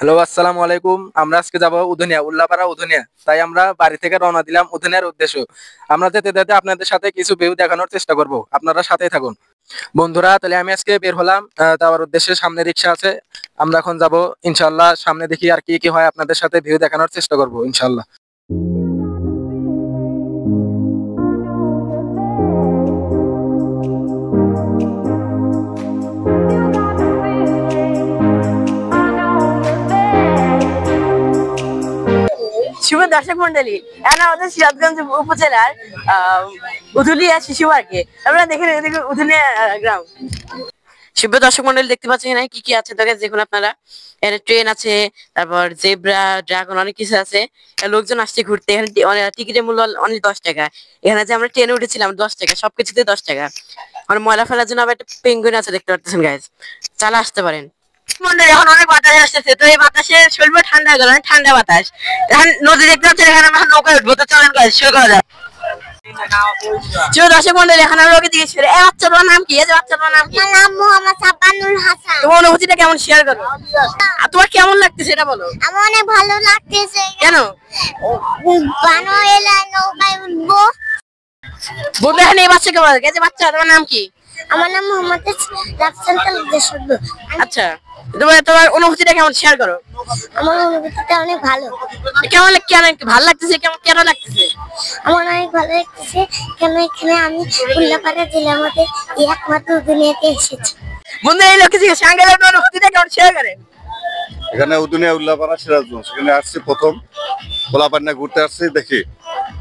Hello, আসসালামু আলাইকুম। আমরা আজকে যাব উধনিয়া, উল্লাপাড়া উধনিয়া। তাই আমরা বাড়ি থেকে রওনা দিলাম উধনিয়ার উদ্দেশ্য। আমরা যেতে যেতে আপনাদের সাথে কিছু ভিউ দেখানোর চেষ্টা করব, আপনারা সাথেই থাকুন। বন্ধুরা, তাহলে আমি আজকে বের হলাম যাওয়ার উদ্দেশ্যে। সামনে রিক্সা আছে, আমরা এখন যাব ইনশাল্লাহ। সামনে দেখি আর কি কি হয়, আপনাদের সাথে ভিউ দেখানোর চেষ্টা করব ইনশাল্লাহ। শুভ দর্শক মন্ডলী, এখন আমাদের সিরাজগঞ্জ উপজেলার উধুলিয়া শিশু পার্কে আমরা দেখে উধুলিয়া গ্রাম। শুভ দর্শক মন্ডলী, দেখতে পাচ্ছেন এখানে কি কি আছে দেখুন আপনারা। এখানে ট্রেন আছে, তারপর জেব্রা, ড্রাগন, অনেক কিছু আছে। লোকজন আসছে ঘুরতে। এখানে টিকিটের মূল্য অনেক 10 টাকা। এখানে যে আমরা ট্রেনে উঠেছিলাম 10 টাকা, সবকিছুতে 10 টাকা। আর ময়লা ফেলার জন্য আবার একটা পেঙ্গুইন আছে, দেখতে পাচ্ছেন গাইজ, চালা আসতে পারেন। এখন অনেক বাতাস আসতেছে, তো এই বাতাসে শরীর ঠান্ডা হয়ে গেল, ঠান্ডা বাতাস। এখন নদী দেখতে পাচ্ছেন, এখানে আমরা নৌকায় উঠবো, তো চলেন গাইজ শুরু করা যাক। দর্শক মন্ডলী, এখন আমরা ওকে জিজ্ঞেস করি, এই বাচ্চাটার নাম কি? এই যে বাচ্চাটার নাম কি? নাম মোহাম্মদ সাব্বানুল হাসান। তোমার অনুভূতিটা কেমন শেয়ার করো? আর তোমার কেমন লাগতেছে এটা বলো। আমার অনেক ভালো লাগতেছে। কেন? বানো এলাকায় নৌকায় উঠবো। বন্ধু, এখন এই বাচ্চা কেমন লাগে? এই যে বাচ্চা, তোমার নাম কি? আমার নাম মোহাম্মদ রাফসান তালুকদার। আচ্ছা, তোমার অনুভূতিটা কেমন শেয়ার করো। আমার অনুভূতিটা অনেক ভালো। কেমন কেন ভালো লাগতেছে? কেন লাগতেছে? আমার অনেক ভালো লাগতেছে, কেন এখানে আমি উল্লাপাড়া জেলার মধ্যে একমাত্র দুনিয়াতে এসেছি। বন্ধু, এই লোকে জিজ্ঞেস আঙ্কেল, আপনার অনুভূতিটা কেমন শেয়ার করেন? এখানে উদুনিয়া উল্লাপাড়া সিরাজগঞ্জ, এখানে আসছি প্রথম কোলাপান্না ঘুরতে আসছি, দেখি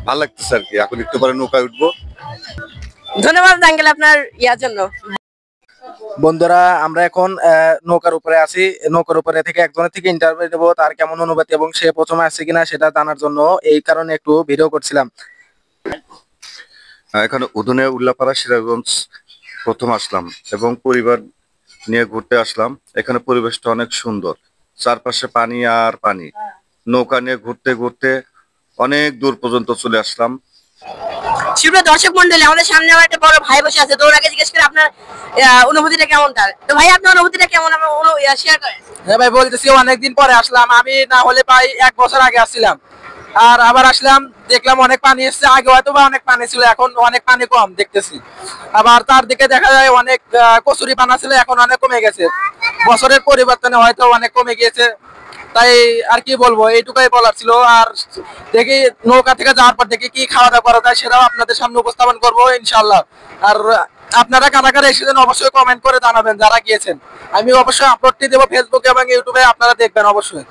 ভালো লাগতেছে আর কি। এখন একটু পরে নৌকায় উঠবো। ধন্যবাদ আঙ্কেল আপনার ইয়ার জন্য। বন্ধুরা, আমরা এখন নৌকার উপরে আছি। নৌকার উপরে থেকে একজনের থেকে ইন্টারভিউ দেবো, তার কেমন অনুভূতি এবং সে প্রথমে আসছে কিনা সেটা জানার জন্য এই কারণে একটু ভিডিও করছিলাম। এখানে উদুনিয়া উল্লাপাড়া সিরাজগঞ্জ প্রথম আসলাম এবং পরিবার নিয়ে ঘুরতে আসলাম। এখানে পরিবেশটা অনেক সুন্দর, চারপাশে পানি আর পানি। নৌকা নিয়ে ঘুরতে ঘুরতে অনেক দূর পর্যন্ত চলে আসলাম। সুপ্রিয় দর্শক মন্ডলী, আমাদের সামনে আমার একটা বড় ভাই বসে আছে, তো ওর আগে জিজ্ঞেস করে আপনার অনুভূতিটা কেমন। তার তো ভাই, আপনার অনুভূতিটা কেমন শেয়ার করেন। হ্যাঁ ভাই, বলতেছি অনেকদিন পরে আসলাম। আমি না হলে প্রায় 1 বছর আগে আসছিলাম, আর আবার আসলাম, দেখলাম অনেক পানি এসছে। আগে হয়তো বা অনেক পানি ছিল, এখন অনেক পানি কম দেখতেছি। আবার তার দিকে দেখা যায় অনেক কচুরি পানা ছিল, এখন অনেক কমে গেছে। বছরের পরিবর্তনে হয়তো অনেক কমে গিয়েছে। তাই আর কি বলবো, এইটুকুই বলার ছিল। আর দেখি নৌকা থেকে যাওয়ার পর দেখি কি খাওয়া দাওয়া করা যায়, সেটাও আপনাদের সামনে উপস্থাপন করবো ইনশাল্লাহ। আর আপনারা কারা কারা এসেছেন অবশ্যই কমেন্ট করে জানাবেন, যারা গিয়েছেন। আমি অবশ্যই আপলোডটি দেবো ফেসবুকে এবং ইউটিউবে, আপনারা দেখবেন অবশ্যই।